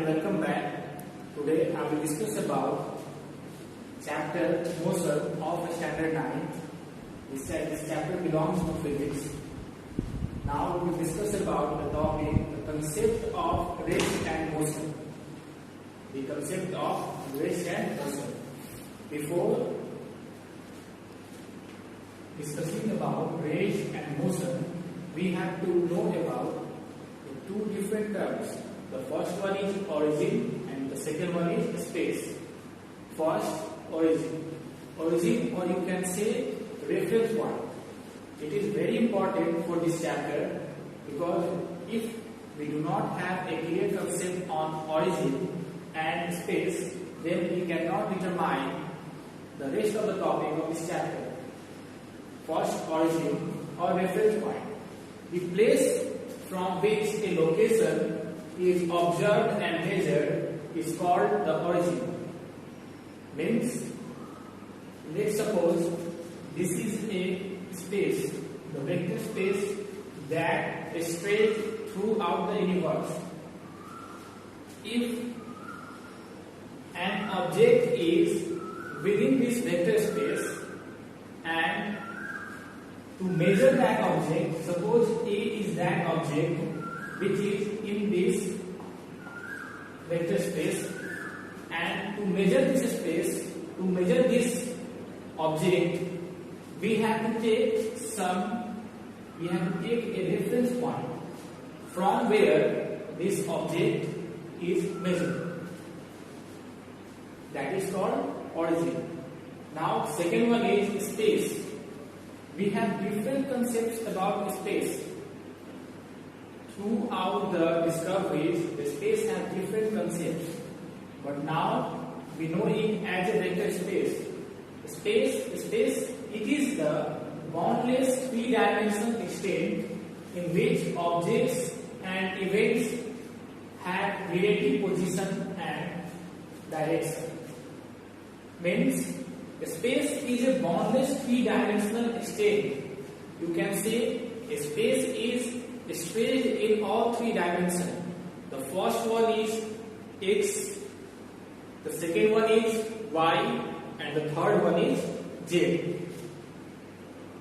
and welcome back. Today I will discuss about chapter motion of standard 9. This chapter belongs to physics. Now we will discuss about the topic, the concept of rest and motion. The concept of rest and motion. Before discussing about rest and motion, we have to know about the two different terms. The first one is origin and the second one is space. First, origin. Origin, or you can say reference point. It is very important for this chapter because if we do not have a clear concept on origin and space, then we cannot determine the rest of the topic of this chapter. First, origin or reference point. The place from which a location is observed and measured is called the origin. Means, let's suppose this is a space, the vector space that is spread throughout the universe. If an object is within this vector space and to measure that object, suppose A is that object which is in this vector space, and to measure this space, to measure this object, we have to take a reference point from where this object is measured. That is called origin. Now, second one is space. We have different concepts about space. Throughout the discoveries, the space has different concepts. But now we know it as a vector space. Space, it is the boundless three-dimensional extent in which objects and events have relative position and direction. Means, space is a boundless three-dimensional extent. You can say a space is stretched in all three dimensions. The first one is x, the second one is y, and the third one is z.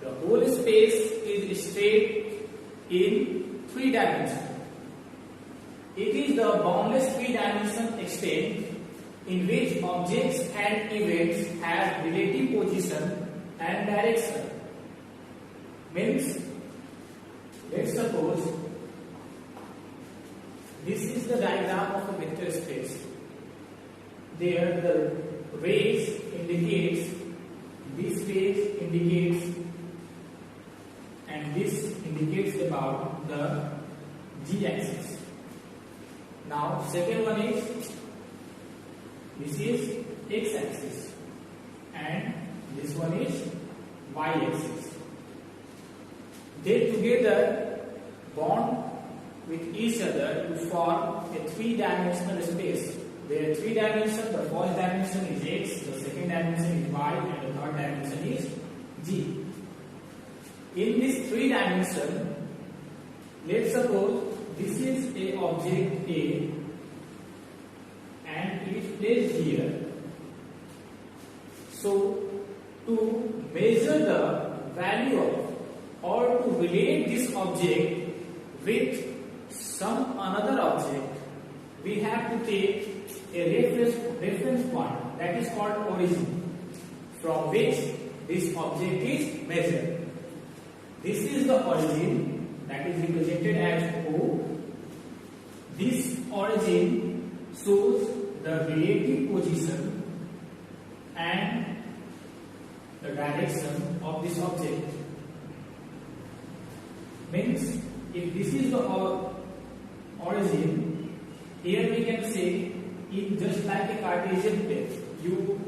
The whole space is stretched in three dimensions. It is the boundless three-dimensional extent in which objects and events have relative position and direction. Means, let's suppose this is the diagram of a vector space. There the rays indicates, this ray indicates, and this indicates about the z-axis. Now second one is, this is x-axis and this one is y-axis. They together bond with each other to form a three-dimensional space. There are three dimensions. The first dimension is x, the second dimension is y, and the third dimension is z. In this three dimension, let's suppose this is a object A and it is placed here. So, to measure the value of or to relate this object with some another object, we have to take a reference point, that is called origin, from which this object is measured. This is the origin, that is represented as O. This origin shows the relative position and the direction of this object. Means, if this is the origin, here we can say it just like a Cartesian plane. You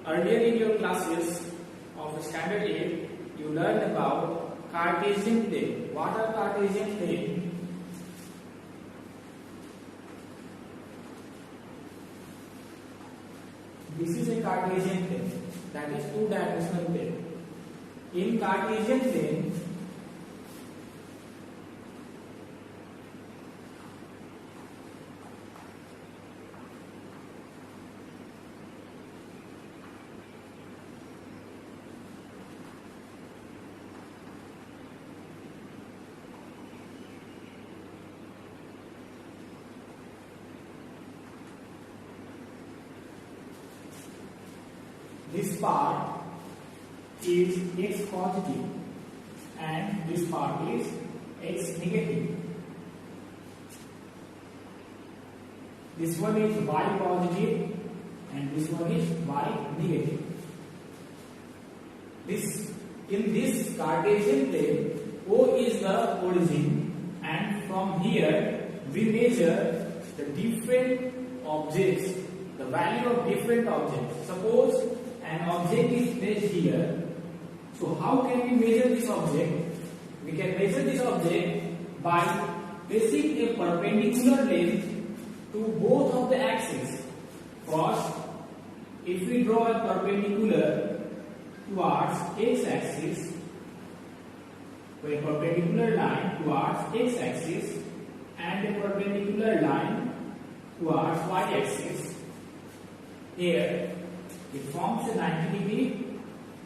earlier in your classes of standard 8, you learned about Cartesian plane. What are Cartesian plane? This is a Cartesian plane, that is two-dimensional plane. In Cartesian plane, this part is x positive and this part is x negative. This one is y positive and this one is y negative. In this Cartesian plane, O is the origin, and from here we measure the different objects, the value of different objects. Suppose an object is placed here. So how can we measure this object? We can measure this object by placing a perpendicular length to both of the axes. First, if we draw a perpendicular towards x-axis, a perpendicular line towards x-axis and a perpendicular line towards y-axis, here it forms a 90 degree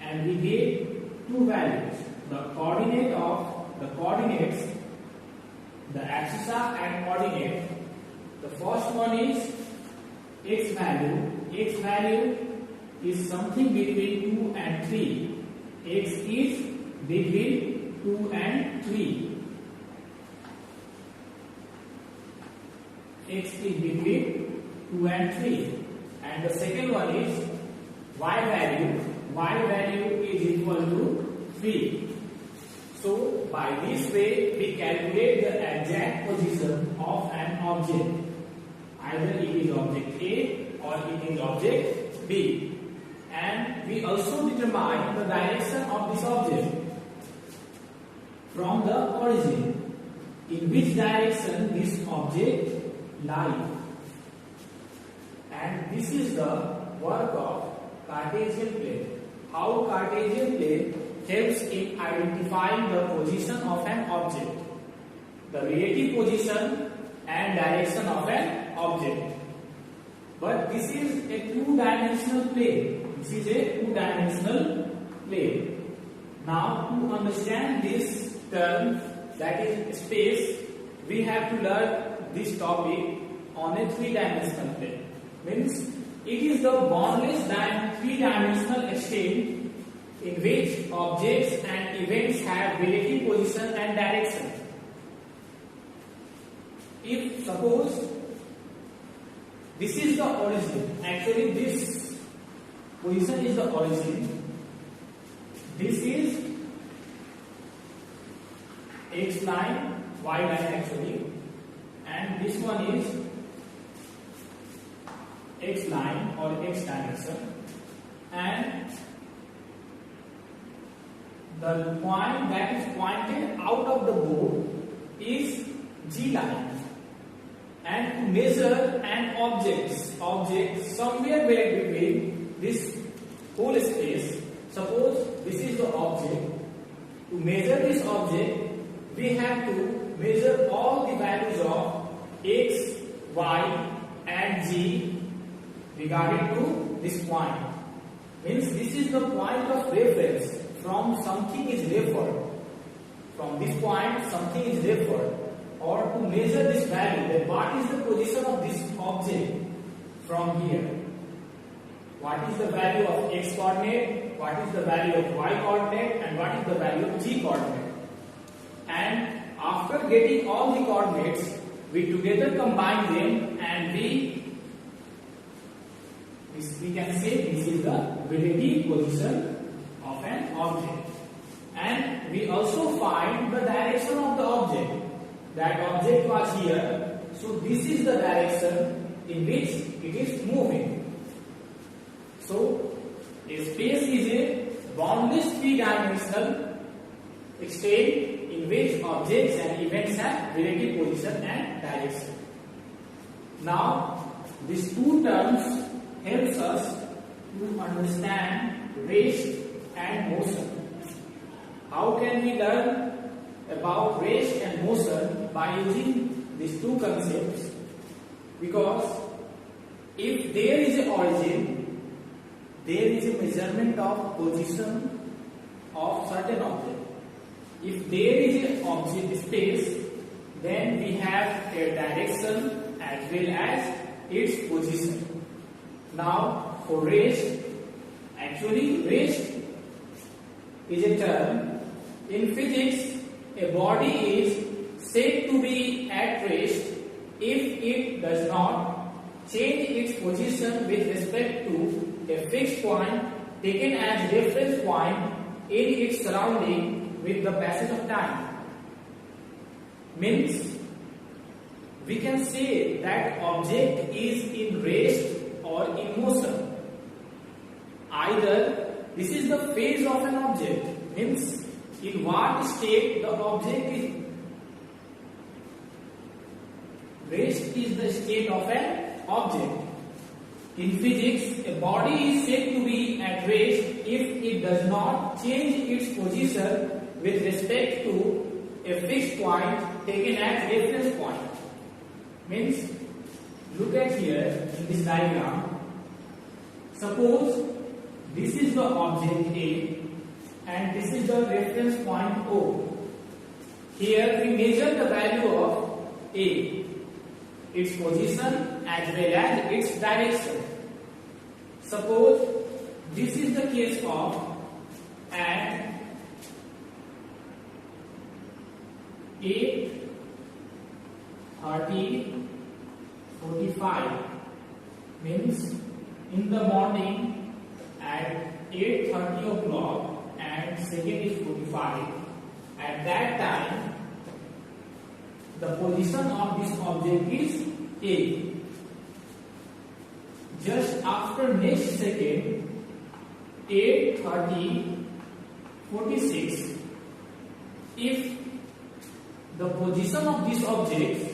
and we get two values. The coordinates, the axis and coordinate. The first one is x value. X value is something between 2 and 3. X is between 2 and 3. X is between 2 and 3. And the second one is y value. Y value is equal to 3. So by this way we calculate the exact position of an object. Either it is object A or it is object B. And we also determine the direction of this object from the origin, in which direction this object lies. And this is the work of Cartesian plane. How Cartesian plane helps in identifying the position of an object, the relative position and direction of an object. But this is a two-dimensional plane. This is a two-dimensional plane. Now, to understand this term, that is space, we have to learn this topic on a three-dimensional plane. Means it is the boundless three-dimensional extent in which objects and events have relative position and direction. If suppose this is the origin, actually this position is the origin, this is x line, y line actually, and this one is x line or x direction, and the point that is pointed out of the board is G line. And to measure an object somewhere between this whole space, suppose this is the object. To measure this object, we have to measure all the values of x, y and z regarding to this point. Means this is the point of reference from something is referred. From this point something is referred. Or to measure this value, that what is the position of this object from here. What is the value of x coordinate, what is the value of y coordinate, and what is the value of z coordinate. And after getting all the coordinates, we together combine them and we can say this is the relative position of an object. And we also find the direction of the object. That object was here, so this is the direction in which it is moving. So a space is a boundless three-dimensional extent in which objects and events have relative position and direction. Now these two terms helps us to understand rest and motion. How can we learn about rest and motion by using these two concepts? Because if there is an origin, there is a measurement of position of certain object. If there is an object space, then we have a direction as well as its position. Now for rest, Actually, rest is a term. In physics, a body is said to be at rest if it does not change its position with respect to a fixed point taken as reference point in its surrounding with the passage of time. Means we can say that object is in rest or in motion. Either this is the phase of an object, means in what state the object is. Rest is the state of an object. In physics, a body is said to be at rest if it does not change its position with respect to a fixed point taken as reference point. Means, look at here in this diagram. Suppose this is the object A and this is the reference point O. Here we measure the value of A, its position as well as its direction. Suppose this is the case of at 8:30:45, means in the morning at 8:30 o'clock and second is 45. At that time, the position of this object is A. Just after next second, 8:30:46, if the position of this object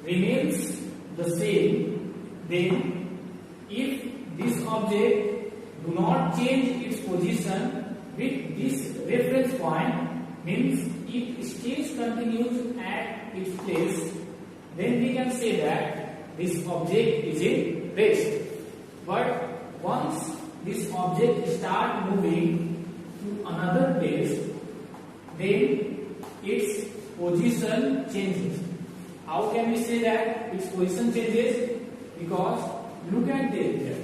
remains the same, then if this object do not change its position with this reference point, means it stays continuous at its place, then we can say that this object is in rest. But once this object start moving to another place, then its position changes. How can we say that its position changes? Because look at this here.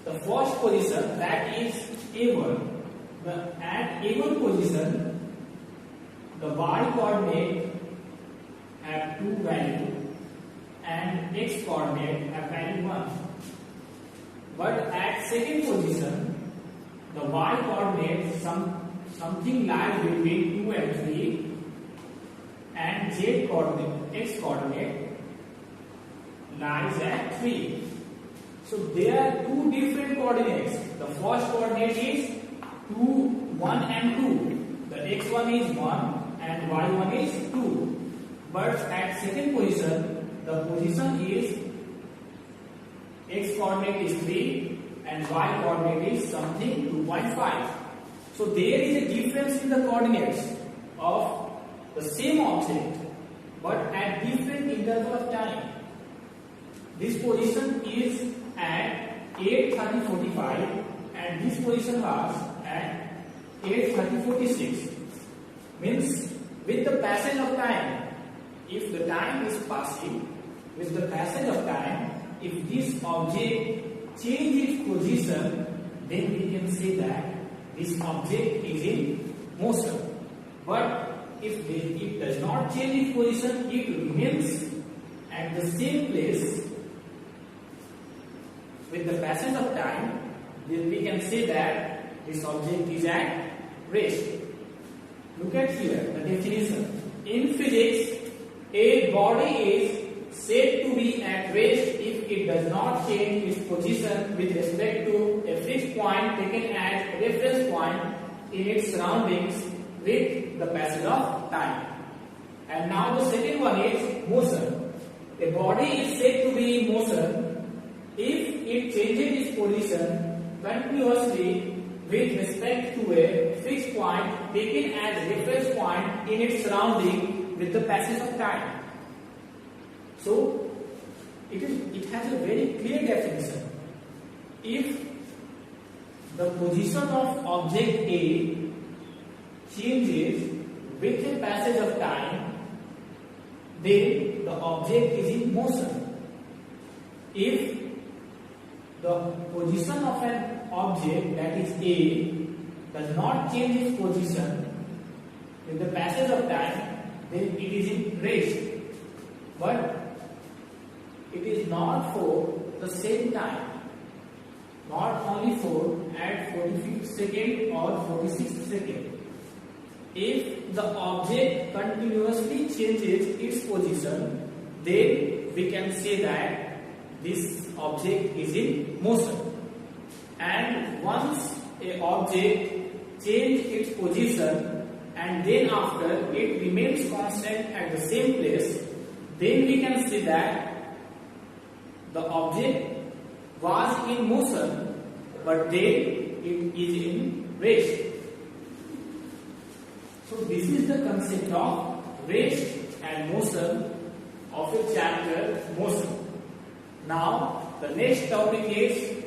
The first position, that is A1. At A1 position, the y coordinate have 2 value and x coordinate have value 1. But at second position, the y coordinate something lies between 2 and 3, and z coordinate, x coordinate lies at 3. So there are two different coordinates. The first coordinate is 2, 1 and 2. The x1 is 1 and y1 is 2. But at second position, the position is x coordinate is 3 and y coordinate is something 2.5. So there is a difference in the coordinates of the same object, but at different interval of time. This position is at 8:30:45 and this position was at 8:30:46. Means with the passage of time, if the time is passing, with the passage of time, if this object changes its position, then we can say that this object is in motion. But if it does not change its position, it remains at the same place with the passage of time, then we can say that this object is at rest. Look at here the definition. In physics, a body is said to be at rest if it does not change its position with respect to a fixed point taken as a reference point in its surroundings with the passage of time. And now the second one is motion. A body is said to be in motion if it changes its position continuously with respect to a fixed point taken as reference point in its surrounding with the passage of time. So it has a very clear definition. If the position of object A changes with a passage of time, then the object is in motion. If the position of an object, that is A, does not change its position with the passage of time, then it is in rest. But it is not for the same time, not only for at 45th second or 46th second. If the object continuously changes its position, then we can say that this object is in motion. And once a object changes its position and then after it remains constant at the same place, then we can say that the object was in motion, but then it is in rest. So this is the concept of rest and motion of a chapter, motion. Now the next topic is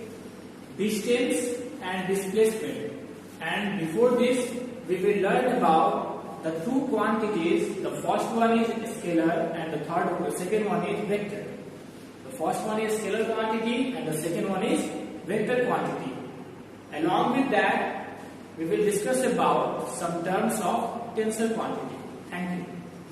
distance and displacement. And before this, we will learn about the two quantities. The first one is scalar and the second one is vector. The first one is scalar quantity and the second one is vector quantity. Along with that, we will discuss about some terms of tensor quantity.